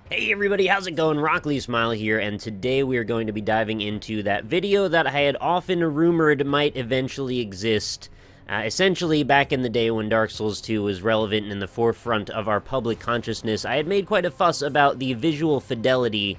Hey everybody, how's it going? Rockley Smile here, and today we are going to be diving into that video that I had often rumored might eventually exist. Essentially, back in the day when Dark Souls 2 was relevant and in the forefront of our public consciousness, I had made quite a fuss about the visual fidelity,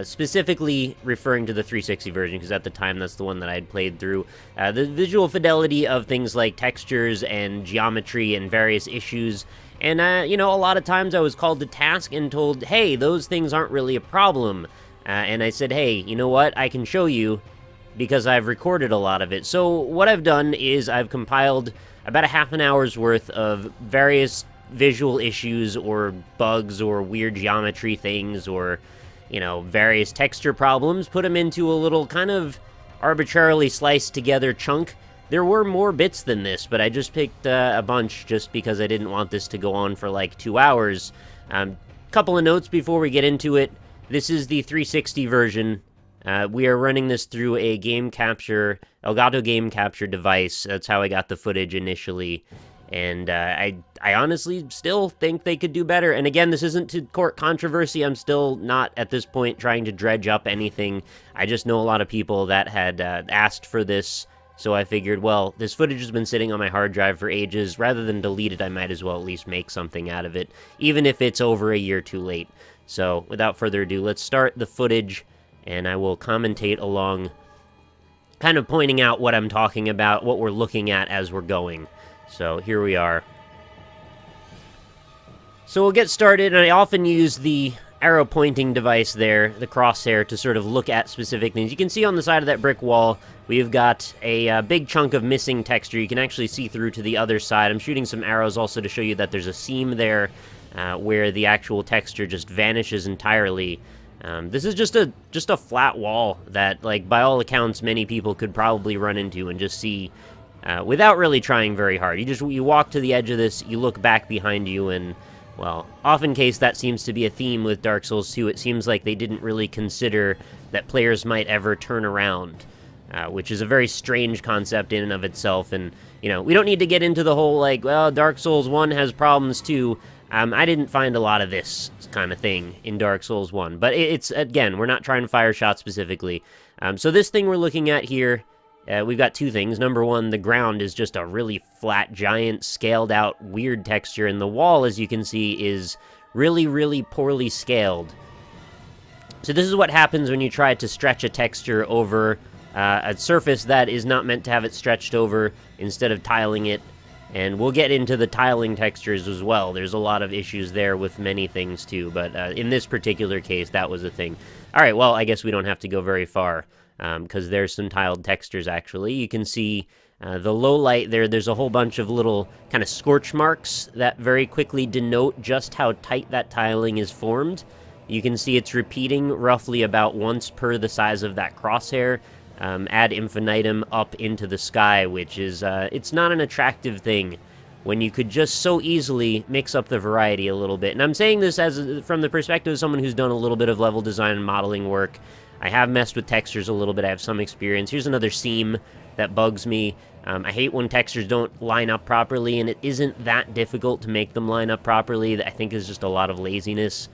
specifically referring to the 360 version, because at the time that's the one that I had played through. The visual fidelity of things like textures and geometry and various issues. And, you know, a lot of times I was called to task and told, hey, those things aren't really a problem. And I said, hey, you know what? I can show you because I've recorded a lot of it. So what I've done is I've compiled about a half an hour's worth of various visual issues or bugs or weird geometry things or, you know, various texture problems, put them into a little kind of arbitrarily sliced together chunk. There were more bits than this, but I just picked a bunch just because I didn't want this to go on for like 2 hours. Couple of notes before we get into it. This is the 360 version. We are running this through a Elgato game capture device. That's how I got the footage initially. And I honestly still think they could do better. And again, this isn't to court controversy. I'm still not, at this point, trying to dredge up anything. I just know a lot of people that had asked for this. So I figured, well, this footage has been sitting on my hard drive for ages. Rather than delete it, I might as well at least make something out of it, even if it's over a year too late. So without further ado, let's start the footage, and I will commentate along, kind of pointing out what I'm talking about, what we're looking at as we're going. So here we are. So we'll get started, and I often use the arrow pointing device there, the crosshair, to sort of look at specific things. You can see on the side of that brick wall, we've got a big chunk of missing texture. You can actually see through to the other side. I'm shooting some arrows also to show you that there's a seam there where the actual texture just vanishes entirely. This is just a flat wall that, like, by all accounts, many people could probably run into and just see without really trying very hard. You walk to the edge of this, you look back behind you, and well, often case that seems to be a theme with Dark Souls 2. It seems like they didn't really consider that players might ever turn around, which is a very strange concept in and of itself. And, you know, we don't need to get into the whole, like, well, Dark Souls 1 has problems too. I didn't find a lot of this kind of thing in Dark Souls 1. But it's, again, we're not trying to fire shots specifically. So this thing we're looking at here, we've got two things. Number one, the ground is just a really flat, giant, scaled-out, weird texture, and the wall, as you can see, is really, really poorly scaled. So this is what happens when you try to stretch a texture over a surface that is not meant to have it stretched over instead of tiling it. And we'll get into the tiling textures as well. There's a lot of issues there with many things, too, but in this particular case, that was a thing. All right, well, I guess we don't have to go very far. Because there's some tiled textures, actually. You can see the low light there. There's a whole bunch of little kind of scorch marks that very quickly denote just how tight that tiling is formed. You can see it's repeating roughly about once per the size of that crosshair ad infinitum up into the sky, which is, it's not an attractive thing when you could just so easily mix up the variety a little bit. And I'm saying this from the perspective of someone who's done a little bit of level design and modeling work. I have messed with textures a little bit. I have some experience. Here's another seam that bugs me. I hate when textures don't line up properly, and it isn't that difficult to make them line up properly. I think is just a lot of laziness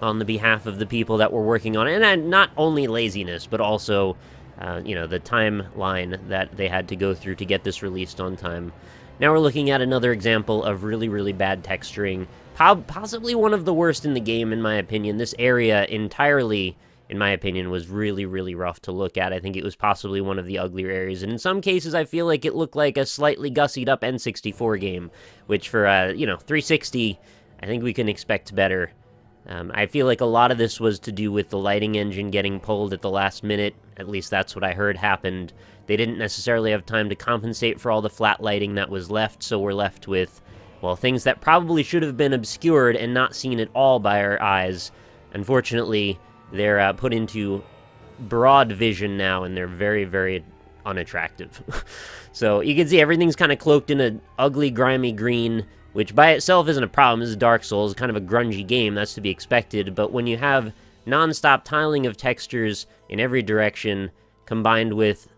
on the behalf of the people that were working on it. And not only laziness, but also, you know, the timeline that they had to go through to get this released on time. Now we're looking at another example of really, really bad texturing. Possibly one of the worst in the game, in my opinion. This area entirely, in my opinion, was really, really rough to look at. I think it was possibly one of the uglier areas, and in some cases I feel like it looked like a slightly gussied up N64 game, which for, you know, 360, I think we can expect better. I feel like a lot of this was to do with the lighting engine getting pulled at the last minute. At least that's what I heard happened. They didn't necessarily have time to compensate for all the flat lighting that was left, so we're left with, well, things that probably should have been obscured and not seen at all by our eyes. Unfortunately, they're put into broad vision now, and they're very, very unattractive. So you can see everything's kind of cloaked in an ugly, grimy green, which by itself isn't a problem. This is Dark Souls, kind of a grungy game, that's to be expected. But when you have non-stop tiling of textures in every direction, combined with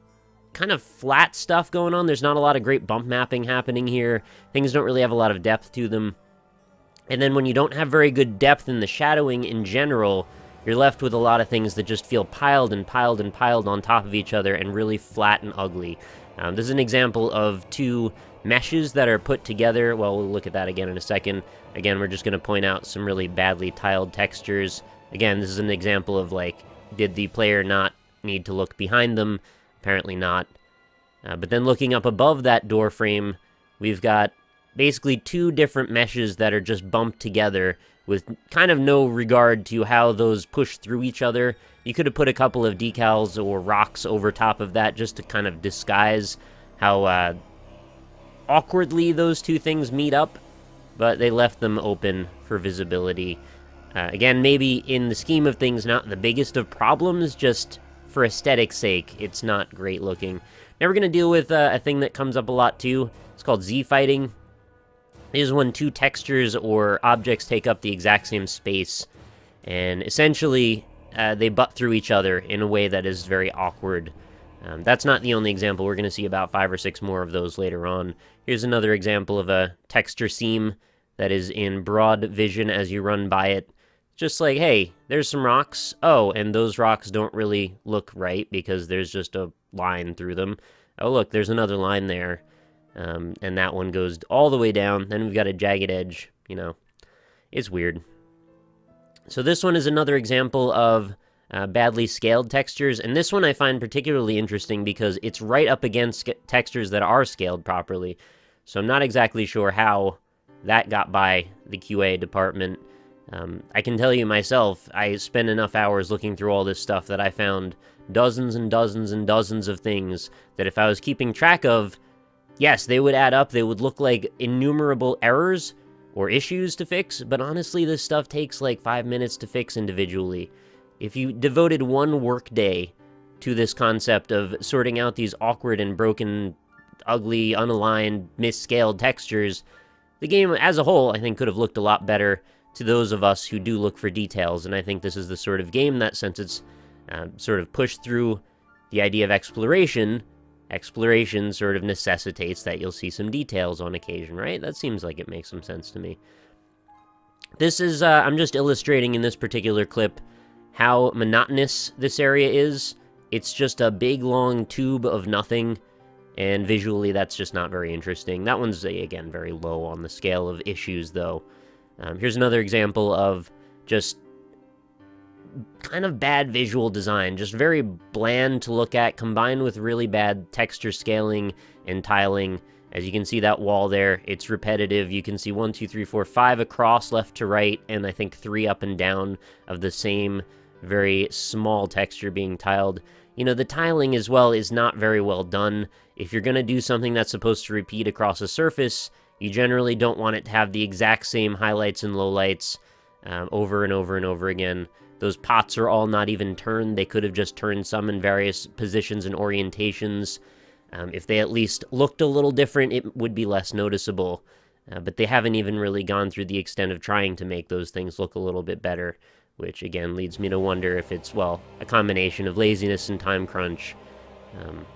kind of flat stuff going on, there's not a lot of great bump mapping happening here. Things don't really have a lot of depth to them. And then when you don't have very good depth in the shadowing in general, you're left with a lot of things that just feel piled and piled and piled on top of each other and really flat and ugly. This is an example of two meshes that are put together. Well, we'll look at that again in a second. Again, we're just going to point out some really badly tiled textures. Again, this is an example of, like, did the player not need to look behind them? Apparently not. But then looking up above that door frame, we've got basically two different meshes that are just bumped together with kind of no regard to how those push through each other. You could have put a couple of decals or rocks over top of that just to kind of disguise how awkwardly those two things meet up, but they left them open for visibility. Again, maybe in the scheme of things, not the biggest of problems, just for aesthetic's sake, it's not great looking. Now we're going to deal with a thing that comes up a lot too. It's called Z-fighting. This is when two textures or objects take up the exact same space, and essentially they butt through each other in a way that is very awkward. That's not the only example. We're going to see about 5 or 6 more of those later on. Here's another example of a texture seam that is in broad vision as you run by it. Just like, hey, there's some rocks. Oh, and those rocks don't really look right because there's just a line through them. Oh, look, there's another line there. And that one goes all the way down. Then we've got a jagged edge, you know. It's weird. So this one is another example of badly scaled textures, and this one I find particularly interesting because it's right up against textures that are scaled properly. So I'm not exactly sure how that got by the QA department. I can tell you myself, I spent enough hours looking through all this stuff that I found dozens and dozens and dozens of things that if I was keeping track of, yes, they would add up, they would look like innumerable errors or issues to fix, but honestly, this stuff takes like 5 minutes to fix individually. If you devoted one work day to this concept of sorting out these awkward and broken, ugly, unaligned, misscaled textures, the game as a whole, I think, could have looked a lot better to those of us who do look for details, and I think this is the sort of game that, since it's sort of pushed through the idea of exploration sort of necessitates that you'll see some details on occasion, right? That seems like it makes some sense to me. This is, I'm just illustrating in this particular clip how monotonous this area is. It's just a big, long tube of nothing, and visually that's just not very interesting. That one's, again, very low on the scale of issues, though. Here's another example of just kind of bad visual design, just very bland to look at, combined with really bad texture scaling and tiling. As you can see that wall there, it's repetitive. You can see 1, 2, 3, 4, 5 across left to right, and I think 3 up and down of the same very small texture being tiled. You know, the tiling as well is not very well done. If you're going to do something that's supposed to repeat across a surface, you generally don't want it to have the exact same highlights and lowlights over and over and over again. Those pots are all not even turned. They could have just turned some in various positions and orientations. If they at least looked a little different, it would be less noticeable. But they haven't even really gone through the extent of trying to make those things look a little bit better, which again leads me to wonder if it's, well, a combination of laziness and time crunch. I'm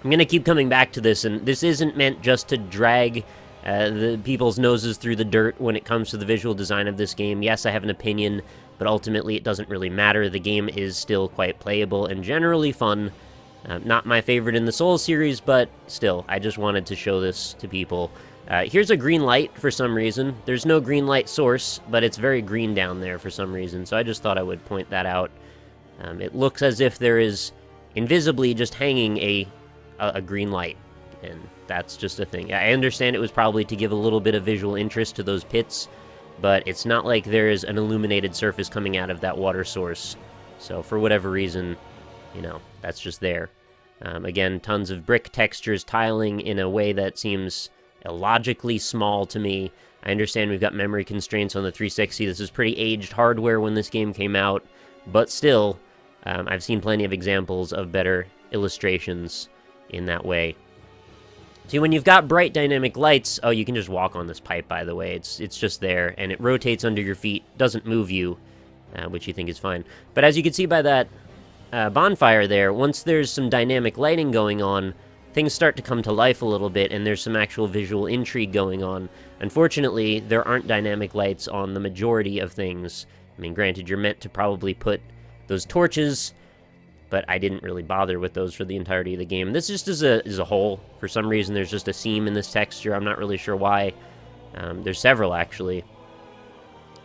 going to keep coming back to this, and this isn't meant just to drag the people's noses through the dirt when it comes to the visual design of this game. Yes, I have an opinion, but ultimately it doesn't really matter. The game is still quite playable and generally fun. Not my favorite in the Souls series, but still, I just wanted to show this to people. Here's a green light for some reason. There's no green light source, but it's very green down there for some reason, so I just thought I would point that out. It looks as if there is invisibly just hanging a green light, and that's just a thing. I understand it was probably to give a little bit of visual interest to those pits, but it's not like there is an illuminated surface coming out of that water source. So for whatever reason, you know, that's just there. Again, tons of brick textures tiling in a way that seems illogically small to me. I understand we've got memory constraints on the 360. This is pretty aged hardware when this game came out, but still, I've seen plenty of examples of better illustrations in that way. See, when you've got bright dynamic lights, oh, you can just walk on this pipe, by the way. It's just there, and it rotates under your feet, doesn't move you, which you think is fine. But as you can see by that bonfire there, once there's some dynamic lighting going on, things start to come to life a little bit, and there's some actual visual intrigue going on. Unfortunately, there aren't dynamic lights on the majority of things. I mean, granted, you're meant to probably put those torches, but I didn't really bother with those for the entirety of the game. This just is a hole. For some reason, there's just a seam in this texture. I'm not really sure why. There's several, actually.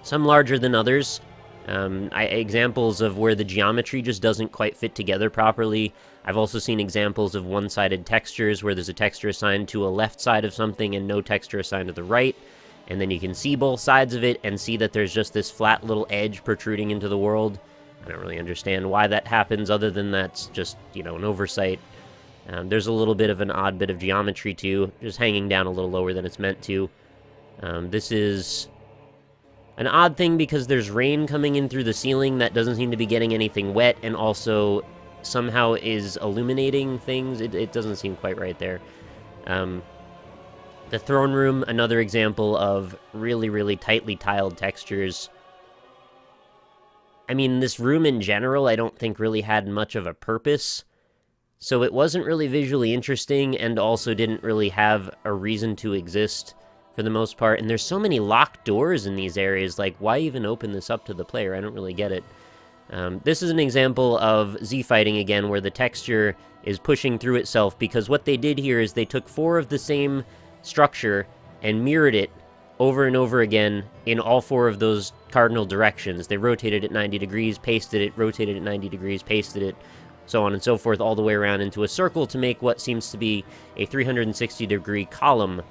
Some larger than others. Examples of where the geometry just doesn't quite fit together properly. I've also seen examples of one-sided textures where there's a texture assigned to a left side of something and no texture assigned to the right. And then you can see both sides of it and see that there's just this flat little edge protruding into the world. I don't really understand why that happens, other than that's just, you know, an oversight. There's a little bit of an odd bit of geometry, too, just hanging down a little lower than it's meant to. This is an odd thing because there's rain coming in through the ceiling that doesn't seem to be getting anything wet, and also somehow is illuminating things. It doesn't seem quite right there. The throne room, another example of really, really tightly tiled textures. I mean, this room in general, I don't think really had much of a purpose, so it wasn't really visually interesting, and also didn't really have a reason to exist for the most part. And there's so many locked doors in these areas, like, why even open this up to the player? I don't really get it. This is an example of Z-fighting again, where the texture is pushing through itself, because what they did here is they took 4 of the same structure and mirrored it over and over again in all 4 of those cardinal directions. They rotated it 90 degrees, pasted it, rotated it 90 degrees, pasted it, so on and so forth, all the way around into a circle to make what seems to be a 360-degree column.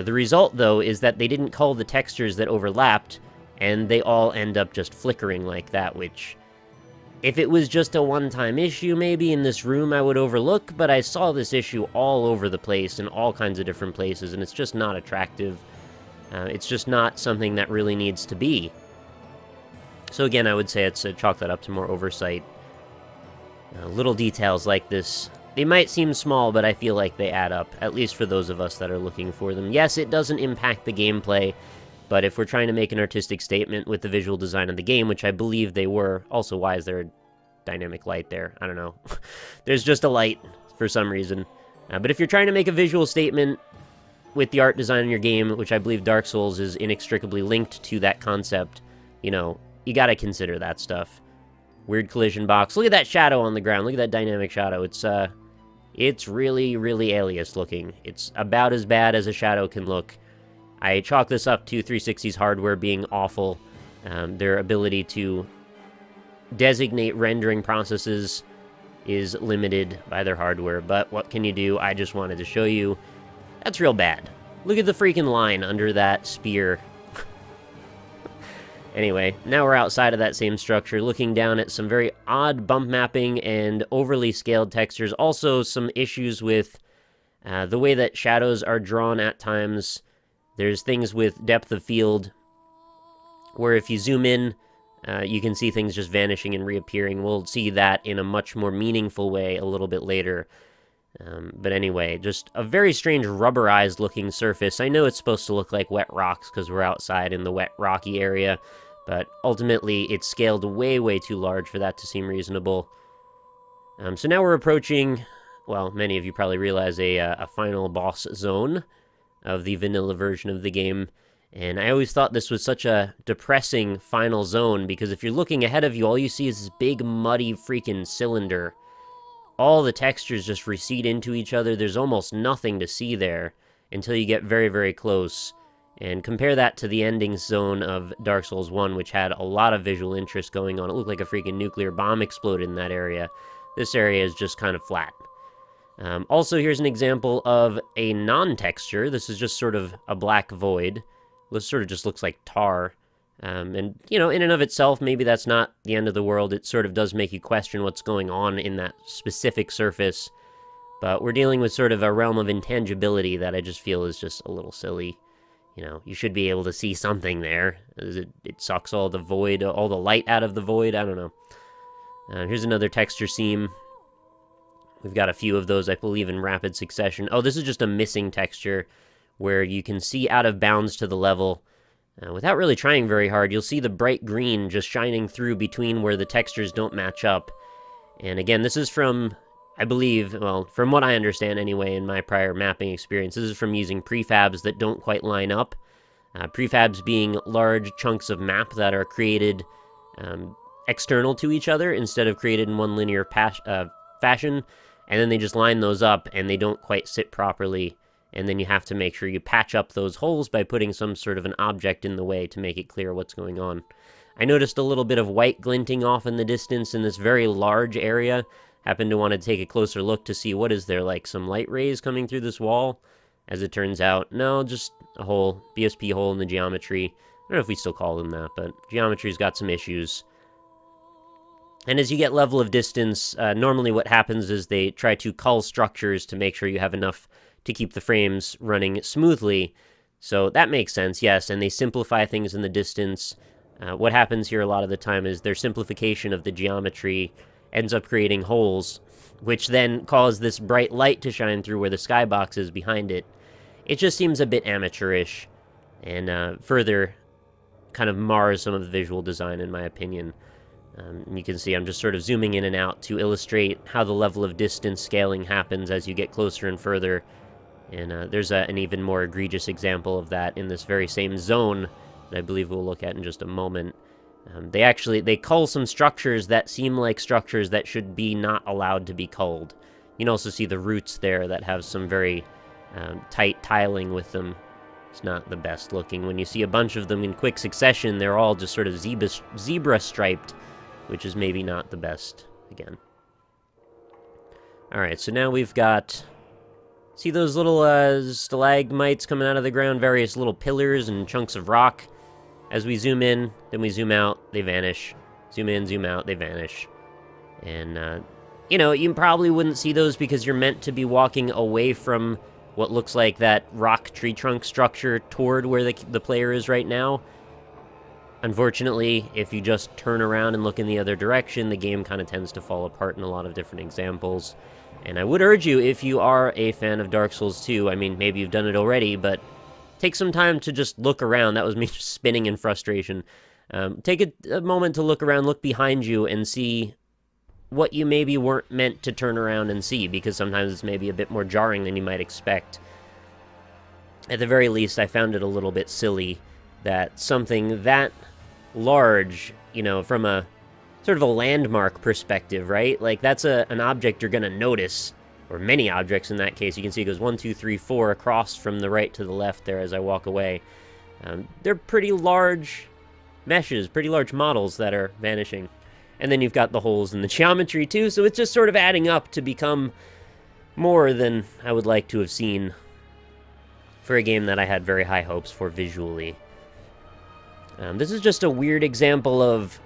The result, though, is that they didn't cull the textures that overlapped, and they all end up just flickering like that, which, if it was just a one-time issue, maybe, in this room, I would overlook, but I saw this issue all over the place, in all kinds of different places, and it's just not attractive. It's just not something that really needs to be. So again, I would say it's chalk that up to more oversight. Little details like this, they might seem small, but I feel like they add up, at least for those of us that are looking for them. Yes, it doesn't impact the gameplay, but if we're trying to make an artistic statement with the visual design of the game, which I believe they were, also, why is there a dynamic light there? I don't know. There's just a light for some reason. But if you're trying to make a visual statement with the art design in your game, which I believe Dark Souls is inextricably linked to that concept, you know, you gotta consider that stuff. Weird collision box. Look at that shadow on the ground. Look at that dynamic shadow. It's really, really alias looking. It's about as bad as a shadow can look. I chalk this up to 360's hardware being awful. Their ability to designate rendering processes is limited by their hardware, but what can you do? I just wanted to show you. That's real bad. Look at the freaking line under that spear. Anyway, now we're outside of that same structure, looking down at some very odd bump mapping and overly scaled textures. Also, some issues with the way that shadows are drawn at times. There's things with depth of field, where if you zoom in, you can see things just vanishing and reappearing. We'll see that in a much more meaningful way a little bit later. But anyway, just a very strange rubberized looking surface. I know it's supposed to look like wet rocks because we're outside in the wet rocky area, but ultimately it's scaled way, way too large for that to seem reasonable. So now we're approaching, well, many of you probably realize a final boss zone of the vanilla version of the game. And I always thought this was such a depressing final zone, because if you're looking ahead of you, all you see is this big, muddy freaking cylinder. All the textures just recede into each other. There's almost nothing to see there until you get very, very close. And compare that to the ending zone of Dark Souls 1, which had a lot of visual interest going on. It looked like a freaking nuclear bomb exploded in that area. This area is just kind of flat. Also, here's an example of a non-texture. This is just sort of a black void. This sort of just looks like tar. And, you know, in and of itself, maybe that's not the end of the world. It sort of does make you question what's going on in that specific surface. But we're dealing with sort of a realm of intangibility that I just feel is just a little silly. You know, you should be able to see something there. It sucks all the void, all the light out of the void. I don't know. Here's another texture seam. We've got a few of those, I believe, in rapid succession. Oh, this is just a missing texture where you can see out of bounds to the level. Without really trying very hard, you'll see the bright green just shining through between where the textures don't match up. And again, this is from, I believe, well, from what I understand anyway in my prior mapping experience, this is from using prefabs that don't quite line up. Prefabs being large chunks of map that are created external to each other instead of created in one linear fashion, and then they just line those up and they don't quite sit properly, and then you have to make sure you patch up those holes by putting some sort of an object in the way to make it clear what's going on. I noticed a little bit of white glinting off in the distance in this very large area. Happened to want to take a closer look to see what is there, like some light rays coming through this wall. As it turns out, no, just a hole, BSP hole in the geometry. I don't know if we still call them that, but geometry's got some issues. And as you get level of distance, normally what happens is they try to cull structures to make sure you have enough to keep the frames running smoothly. So that makes sense, yes, and they simplify things in the distance. What happens here a lot of the time is their simplification of the geometry ends up creating holes, which then cause this bright light to shine through where the skybox is behind it. It just seems a bit amateurish, and further kind of mars some of the visual design, in my opinion. You can see I'm just sort of zooming in and out to illustrate how the level of distance scaling happens as you get closer and further. And there's an even more egregious example of that in this very same zone that I believe we'll look at in just a moment. They cull some structures that seem like structures that should be not allowed to be culled. You can also see the roots there that have some very tight tiling with them. It's not the best looking. When you see a bunch of them in quick succession, they're all just sort of zebra striped, which is maybe not the best, again. Alright, so now we've got... See those little stalagmites coming out of the ground? Various little pillars and chunks of rock. As we zoom in, then we zoom out, they vanish. Zoom in, zoom out, they vanish. And, you know, you probably wouldn't see those because you're meant to be walking away from what looks like that rock tree trunk structure toward where the player is right now. Unfortunately, if you just turn around and look in the other direction, the game kind of tends to fall apart in a lot of different examples. And I would urge you, if you are a fan of Dark Souls 2, I mean, maybe you've done it already, but take some time to just look around. That was me just spinning in frustration. Take a moment to look around, look behind you, and see what you maybe weren't meant to turn around and see, because sometimes it's maybe a bit more jarring than you might expect. At the very least, I found it a little bit silly that something that large, you know, from a sort of a landmark perspective, right? Like, that's an object you're going to notice, or many objects in that case. You can see it goes 1, 2, 3, 4 across from the right to the left there as I walk away. They're pretty large meshes, pretty large models that are vanishing. And then you've got the holes in the geometry too, so it's just sort of adding up to become more than I would like to have seen for a game that I had very high hopes for visually. This is just a weird example of,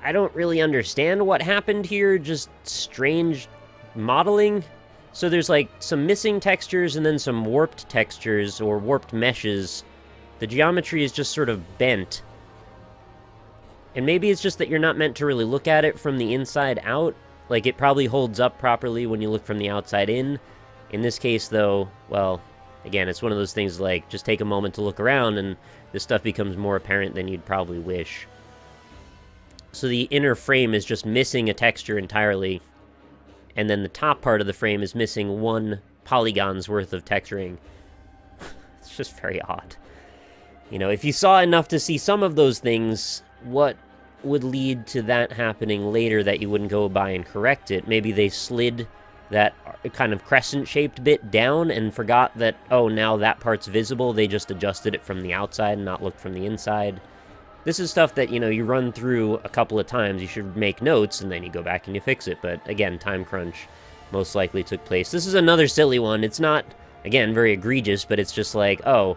I don't really understand what happened here, just strange modeling. So there's like some missing textures and then some warped textures or warped meshes. The geometry is just sort of bent. And maybe it's just that you're not meant to really look at it from the inside out. Like, it probably holds up properly when you look from the outside in. In this case, though, well, again, it's one of those things like, just take a moment to look around and this stuff becomes more apparent than you'd probably wish. So the inner frame is just missing a texture entirely, and then the top part of the frame is missing 1 polygon's worth of texturing. It's just very odd. You know, if you saw enough to see some of those things, what would lead to that happening later that you wouldn't go by and correct it? Maybe they slid that kind of crescent-shaped bit down and forgot that, oh, now that part's visible. They just adjusted it from the outside and not looked from the inside. This is stuff that, you know, you run through a couple of times. You should make notes, and then you go back and you fix it. But, again, time crunch most likely took place. This is another silly one. It's not, again, very egregious, but it's just like, oh,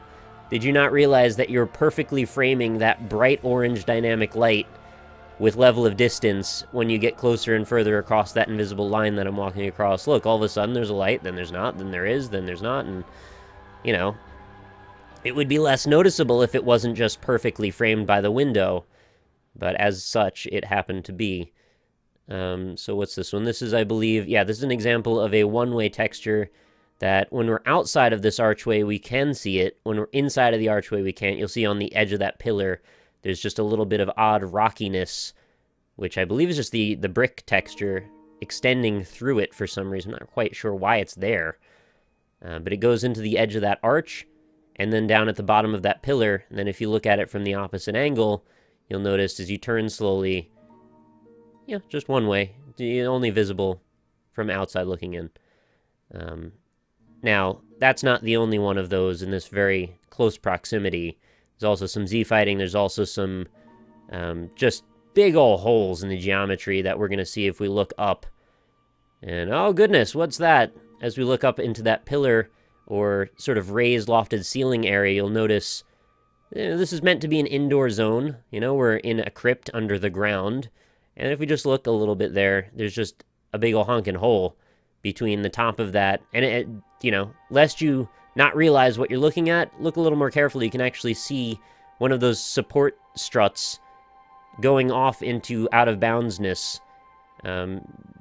did you not realize that you're perfectly framing that bright orange dynamic light with level of distance when you get closer and further across that invisible line that I'm walking across? Look, all of a sudden there's a light, then there's not, then there is, then there's not, and, you know, it would be less noticeable if it wasn't just perfectly framed by the window, but as such, it happened to be. So what's this one? This is, I believe, yeah, this is an example of a one-way texture that when we're outside of this archway, we can see it. When we're inside of the archway, we can't. You'll see on the edge of that pillar, there's just a little bit of odd rockiness, which I believe is just the brick texture extending through it for some reason. I'm not quite sure why it's there. But it goes into the edge of that arch, and then down at the bottom of that pillar. And then if you look at it from the opposite angle, you'll notice as you turn slowly, just one way, only visible from outside looking in. Now, that's not the only one of those in this very close proximity. There's also some Z-fighting. There's also some just big ol' holes in the geometry that we're going to see if we look up. And, oh goodness, what's that? As we look up into that pillar or sort of raised lofted ceiling area, you'll notice this is meant to be an indoor zone. We're in a crypt under the ground. And if we just look a little bit there, there's just a big ol' honking hole between the top of that. And, lest you not realize what you're looking at, look a little more carefully. You can actually see one of those support struts going off into out-of-boundsness,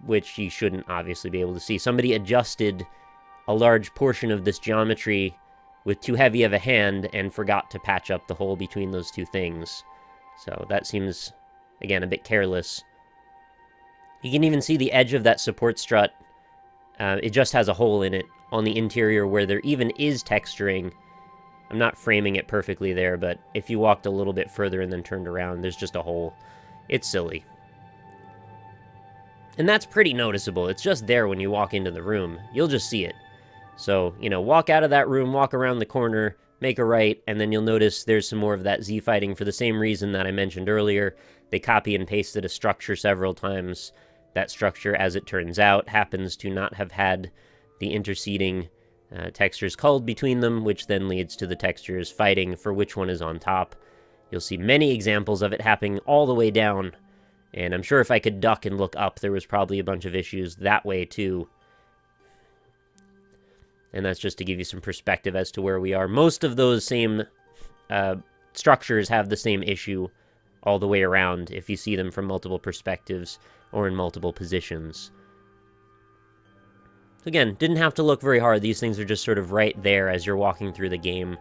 which you shouldn't obviously be able to see. Somebody adjusted a large portion of this geometry with too heavy of a hand and forgot to patch up the hole between those two things. So that seems, again, a bit careless. You can even see the edge of that support strut. It just has a hole in it on the interior where there even is texturing. I'm not framing it perfectly there, but if you walked a little bit further and then turned around, there's just a hole. It's silly. And that's pretty noticeable. It's just there when you walk into the room. You'll just see it. So, walk out of that room, walk around the corner, make a right, and then you'll notice there's some more of that Z-fighting for the same reason that I mentioned earlier. They copy and pasted a structure several times. That structure, as it turns out, happens to not have had the interceding textures culled between them, which then leads to the textures fighting for which one is on top. You'll see many examples of it happening all the way down, and I'm sure if I could duck and look up, there was probably a bunch of issues that way too. And that's just to give you some perspective as to where we are. Most of those same structures have the same issue all the way around if you see them from multiple perspectives or in multiple positions. Again, didn't have to look very hard. These things are just sort of right there as you're walking through the game.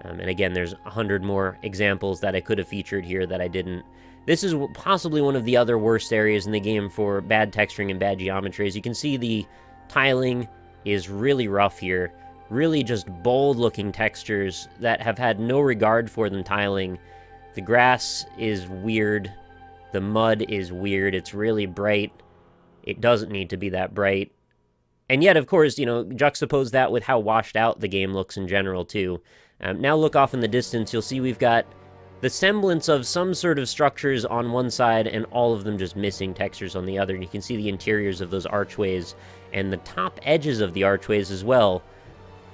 And again, there's 100 more examples that I could have featured here that I didn't. This is possibly one of the other worst areas in the game for bad texturing and bad geometry. As you can see, the tiling is really rough here. Really just bold-looking textures that have had no regard for them tiling. The grass is weird. The mud is weird. It's really bright. It doesn't need to be that bright. And yet, of course, juxtapose that with how washed out the game looks in general, too. Now look off in the distance, you'll see we've got the semblance of some sort of structures on one side and all of them just missing textures on the other. And you can see the interiors of those archways and the top edges of the archways as well.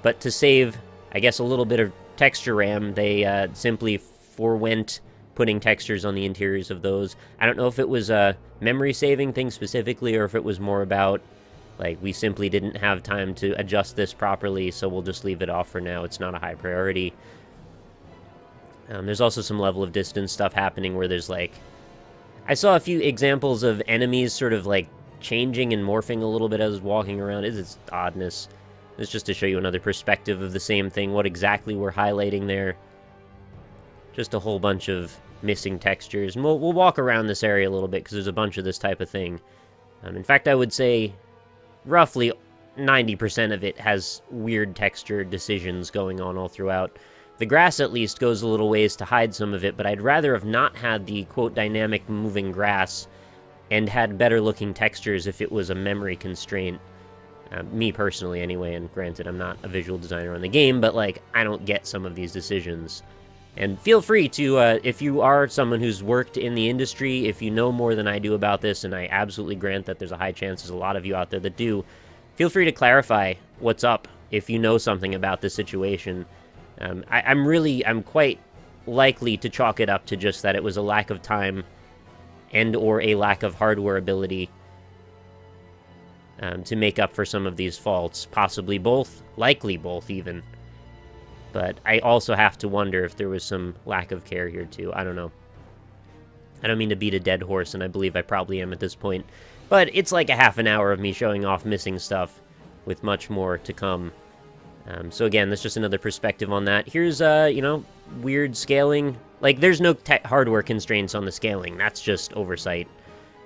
But to save, I guess, a little bit of texture RAM, they simply forwent putting textures on the interiors of those. I don't know if it was a memory saving thing specifically or if it was more about, like, we simply didn't have time to adjust this properly, so we'll just leave it off for now. It's not a high priority. There's also some level of distance stuff happening where there's, like... I saw a few examples of enemies sort of, like, changing and morphing a little bit as I was walking around. It's oddness. It's just to show you another perspective of the same thing, what exactly we're highlighting there. Just a whole bunch of missing textures. And we'll walk around this area a little bit, because there's a bunch of this type of thing. In fact, I would say roughly 90% of it has weird texture decisions going on all throughout. The grass, at least, goes a little ways to hide some of it, but I'd rather have not had the, quote, dynamic moving grass and had better-looking textures if it was a memory constraint. Me personally, anyway, and granted, I'm not a visual designer on the game, but, like, I don't get some of these decisions. And feel free to, if you are someone who's worked in the industry, if you know more than I do about this, and I absolutely grant that there's a high chance there's a lot of you out there that do, feel free to clarify what's up if you know something about this situation. I'm quite likely to chalk it up to just that it was a lack of time and or a lack of hardware ability to make up for some of these faults. Possibly both, likely both even. But I also have to wonder if there was some lack of care here too. I don't know. I don't mean to beat a dead horse, and I believe I probably am at this point. But it's like a half an hour of me showing off missing stuff with much more to come. So again, that's just another perspective on that. Here's, weird scaling. Like, there's no hardware constraints on the scaling. That's just oversight.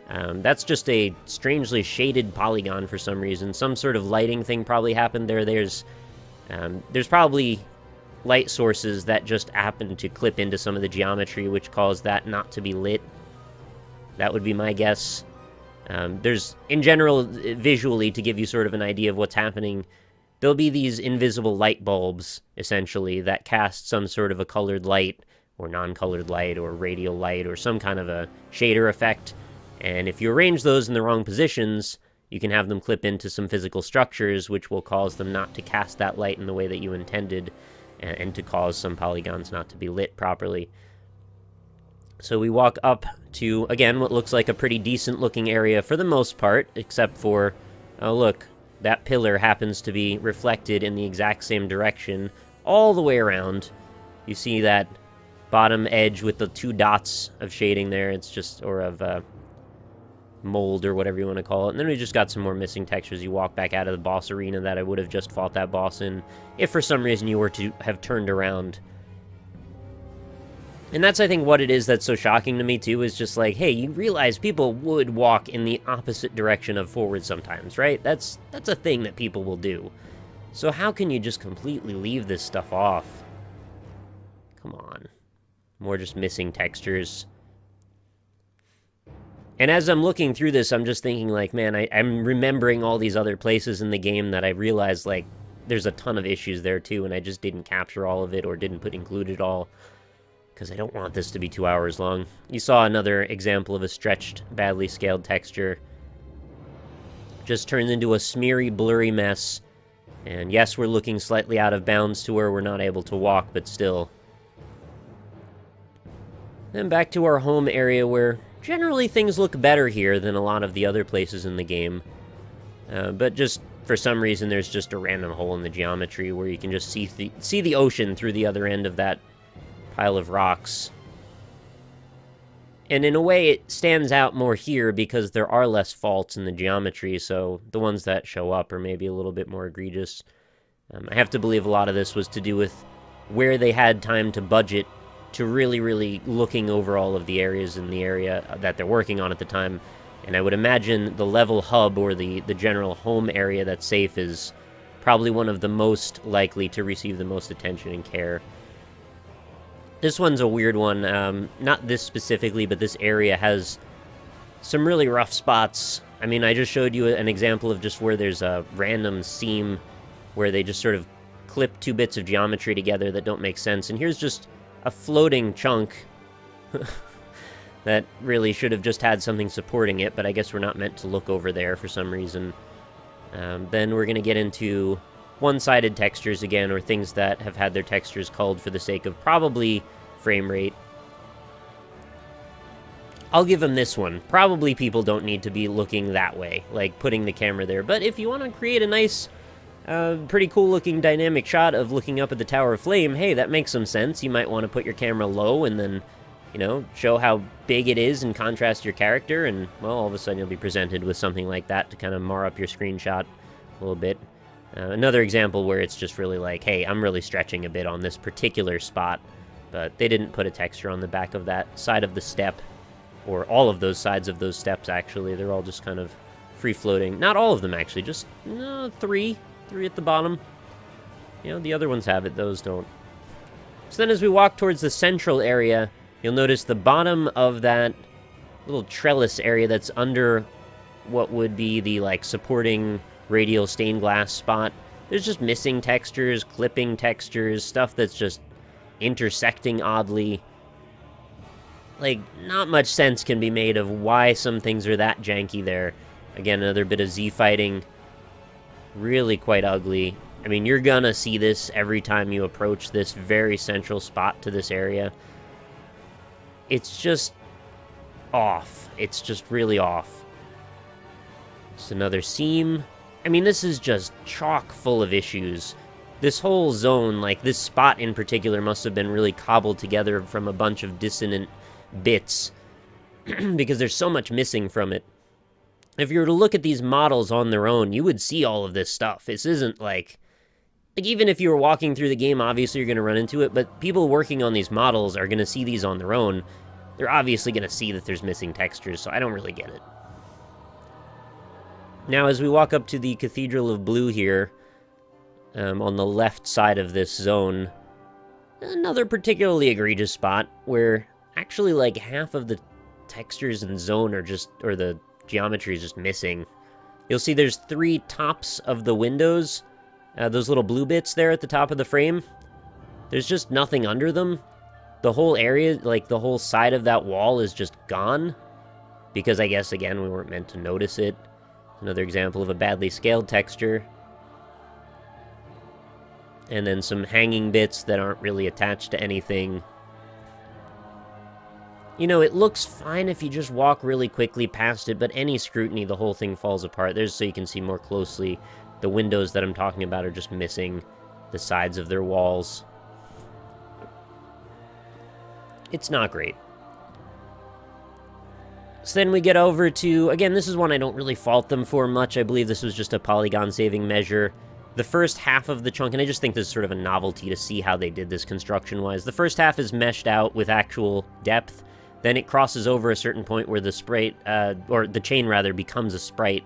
That's just a strangely shaded polygon for some reason. Some sort of lighting thing probably happened there. There's probably light sources that just happen to clip into some of the geometry, which caused that not to be lit. That would be my guess. There's, in general, visually, to give you sort of an idea of what's happening, there'll be these invisible light bulbs, essentially, that cast some sort of a colored light, or non-colored light, or radial light, or some kind of a shader effect. And if you arrange those in the wrong positions, you can have them clip into some physical structures, which will cause them not to cast that light in the way that you intended, and to cause some polygons not to be lit properly. So we walk up to, again, what looks like a pretty decent-looking area for the most part, except for, oh look, that pillar happens to be reflected in the exact same direction all the way around. You see that bottom edge with the 2 dots of shading there, it's just, or of mold or whatever you want to call it. And then we just got some more missing textures. You walk back out of the boss arena that I would have just fought that boss in if for some reason you were to have turned around. And that's, I think, what it is that's so shocking to me, too, is just like, hey, you realize people would walk in the opposite direction of forward sometimes, right? That's a thing that people will do. So how can you just completely leave this stuff off? Come on. More just missing textures. And as I'm looking through this, I'm just thinking, like, man, I'm remembering all these other places in the game that I realized, like, there's a ton of issues there, too, and I just didn't capture all of it or didn't include it all. Because I don't want this to be 2 hours long. You saw another example of a stretched, badly scaled texture. Just turns into a smeary, blurry mess. And yes, we're looking slightly out of bounds to where we're not able to walk, but still. Then back to our home area, where generally things look better here than a lot of the other places in the game. But just for some reason, there's just a random hole in the geometry where you can just see the ocean through the other end of that pile of rocks. And in a way, it stands out more here because there are less faults in the geometry, so the ones that show up are maybe a little bit more egregious. I have to believe a lot of this was to do with where they had time to budget to really looking over all of the areas in the area that they're working on at the time. And I would imagine the level hub, or the general home area that's safe, is probably one of the most likely to receive the most attention and care. This one's a weird one, not this specifically, but this area has some really rough spots. I mean, I just showed you an example of just where there's a random seam where they just sort of clip 2 bits of geometry together that don't make sense, and here's just a floating chunk that really should have just had something supporting it, but I guess we're not meant to look over there for some reason. Then we're going to get into one-sided textures again, or things that have had their textures culled for the sake of probably frame rate. I'll give them this one. Probably people don't need to be looking that way, like putting the camera there, but if you want to create a nice, pretty cool-looking dynamic shot of looking up at the Tower of Flame, hey, that makes some sense. You might want to put your camera low and then, you know, show how big it is and contrast your character, and, well, all of a sudden you'll be presented with something like that to kind of mar up your screenshot a little bit. Another example where it's just really like, hey, I'm really stretching a bit on this particular spot, but they didn't put a texture on the back of that side of the step, or all of those sides of those steps, actually. They're all just kind of free-floating. Not all of them, actually, just 3 at the bottom. You know, the other ones have it, those don't. So then as we walk towards the central area, you'll notice the bottom of that little trellis area that's under what would be the, like, supporting radial stained glass spot. There's just missing textures, clipping textures, stuff that's just intersecting oddly. Like, not much sense can be made of why some things are that janky there. Again, another bit of Z-fighting. Really quite ugly. I mean, you're gonna see this every time you approach this very central spot to this area. It's just off. It's just really off. Just another seam. I mean, this is just chock full of issues. This whole zone, like this spot in particular, must have been really cobbled together from a bunch of dissonant bits because there's so much missing from it. If you were to look at these models on their own, you would see all of this stuff. This isn't like even if you were walking through the game, obviously you're going to run into it, but people working on these models are going to see these on their own. they're obviously going to see that there's missing textures, so I don't really get it. Now, as we walk up to the Cathedral of Blue here, on the left side of this zone, another particularly egregious spot where actually like half of the textures in zone are just, or the geometry is just missing. You'll see there's 3 tops of the windows, those little blue bits there at the top of the frame. There's just nothing under them. The whole area, like the whole side of that wall is just gone, because I guess, again, we weren't meant to notice it. Another example of a badly scaled texture. And then some hanging bits that aren't really attached to anything. You know, it looks fine if you just walk really quickly past it, but any scrutiny, the whole thing falls apart. There's, so you can see more closely, the windows that I'm talking about are just missing the sides of their walls. It's not great. So then we get over to, again, this is one I don't really fault them for much. I believe this was just a polygon saving measure. The first half of the chunk, and I just think this is sort of a novelty to see how they did this construction-wise. The first half is meshed out with actual depth. Then it crosses over a certain point where the sprite, or the chain rather, becomes a sprite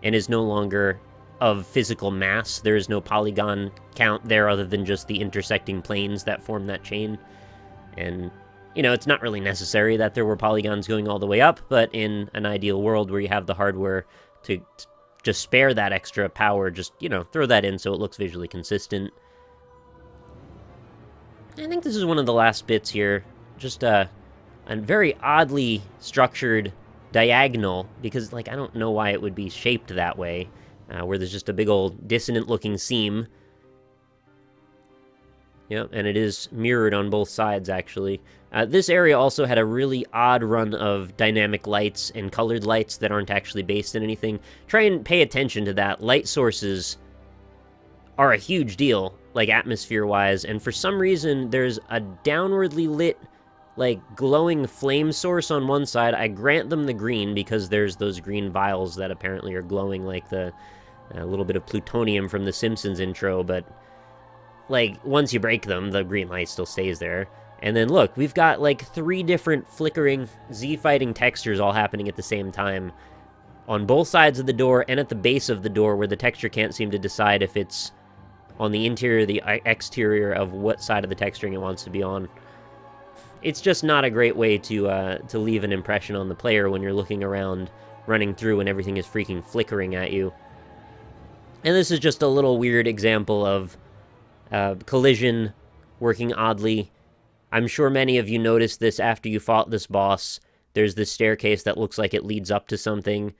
and is no longer of physical mass. There is no polygon count there other than just the intersecting planes that form that chain. And, you know, it's not really necessary that there were polygons going all the way up, but in an ideal world where you have the hardware to just spare that extra power, just, you know, throw that in so it looks visually consistent. I think this is one of the last bits here. Just a very oddly structured diagonal, because, like, I don't know why it would be shaped that way, where there's just a big old dissonant-looking seam. Yep, and it is mirrored on both sides, actually. This area also had a really odd run of dynamic lights and colored lights that aren't actually based in anything. Try and pay attention to that. Light sources are a huge deal, like, atmosphere-wise, and for some reason, there's a downwardly lit, like, glowing flame source on one side. I grant them the green, because there's those green vials that apparently are glowing like the little bit of plutonium from the Simpsons intro, but, like, once you break them, the green light still stays there. And then look, we've got like 3 different flickering Z-fighting textures all happening at the same time on both sides of the door and at the base of the door, where the texture can't seem to decide if it's on the interior or the exterior of what side of the texturing it wants to be on. It's just not a great way to leave an impression on the player when you're looking around, running through, and everything is freaking flickering at you. And this is just a little weird example of collision working oddly. I'm sure many of you noticed this after you fought this boss. There's this staircase that looks like it leads up to something,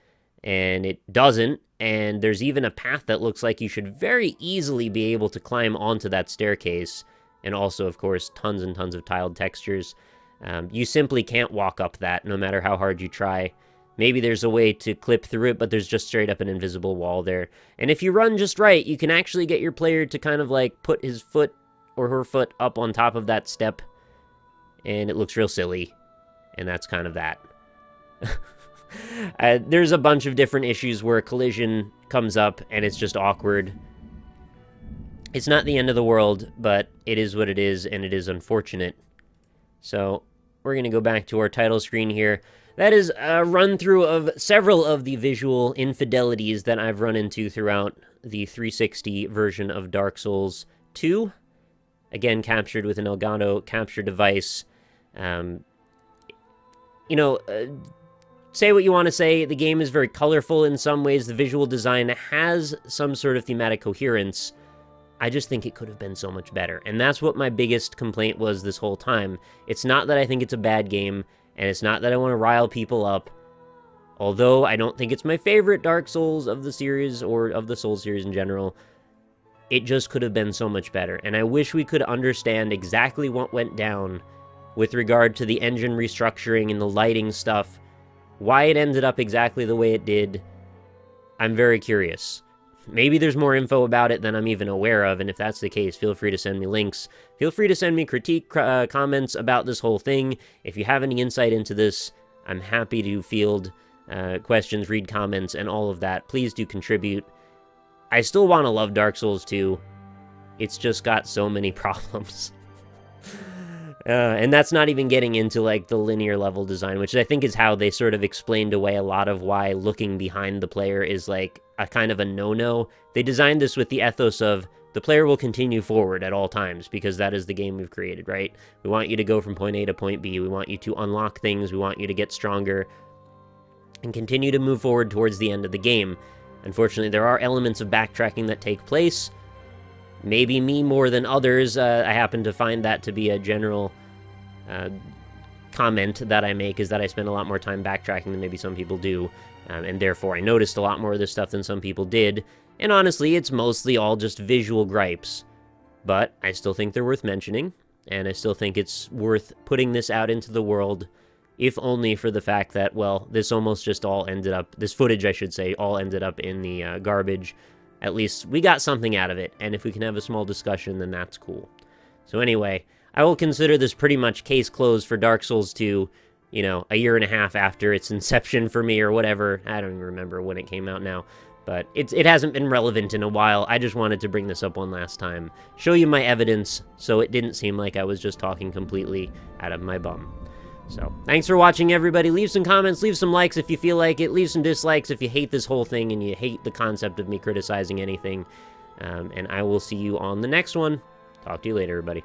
and it doesn't, and there's even a path that looks like you should very easily be able to climb onto that staircase, and also, of course, tons and tons of tiled textures. You simply can't walk up that, no matter how hard you try. Maybe there's a way to clip through it, but there's just straight up an invisible wall there. And if you run just right, you can actually get your player to kind of like put his foot or her foot up on top of that step, and it looks real silly. And that's kind of that. There's a bunch of different issues where a collision comes up and it's just awkward. It's not the end of the world, but it is what it is, and it is unfortunate. So we're going to go back to our title screen here. That is a run-through of several of the visual infidelities that I've run into throughout the 360 version of Dark Souls 2. Again, captured with an Elgato capture device. You know, say what you want to say, the game is very colorful in some ways, the visual design has some sort of thematic coherence. I just think it could have been so much better, and that's what my biggest complaint was this whole time. It's not that I think it's a bad game, and it's not that I want to rile people up, although I don't think it's my favorite Dark Souls of the series, or of the Souls series in general. It just could have been so much better, and I wish we could understand exactly what went down with regard to the engine restructuring and the lighting stuff, why it ended up exactly the way it did. I'm very curious. Maybe there's more info about it than I'm even aware of, and if that's the case, feel free to send me links. Feel free to send me critique comments about this whole thing. If you have any insight into this, I'm happy to field questions, read comments, and all of that. Please do contribute. I still want to love Dark Souls 2. It's just got so many problems. And that's not even getting into, like, the linear level design, which I think is how they sort of explained away a lot of why looking behind the player is, like, a kind of a no-no. They designed this with the ethos of the player will continue forward at all times, because that is the game we've created, right? We want you to go from point A to point B. We want you to unlock things. We want you to get stronger and continue to move forward towards the end of the game. Unfortunately, there are elements of backtracking that take place. Maybe me more than others. I happen to find that to be a general comment that I make, is that I spend a lot more time backtracking than maybe some people do, and therefore I noticed a lot more of this stuff than some people did. And honestly, it's mostly all just visual gripes, but I still think they're worth mentioning, and I still think it's worth putting this out into the world, if only for the fact that, well, this almost just all ended up, this footage, I should say, all ended up in the garbage. At least we got something out of it, and if we can have a small discussion, then that's cool. So anyway, I will consider this pretty much case closed for Dark Souls 2, you know, a year and a half after its inception for me, or whatever. I don't even remember when it came out now, but it hasn't been relevant in a while. I just wanted to bring this up one last time, show you my evidence, so it didn't seem like I was just talking completely out of my bum. So, thanks for watching, everybody. Leave some comments, leave some likes if you feel like it, leave some dislikes if you hate this whole thing and you hate the concept of me criticizing anything, and I will see you on the next one. Talk to you later, everybody.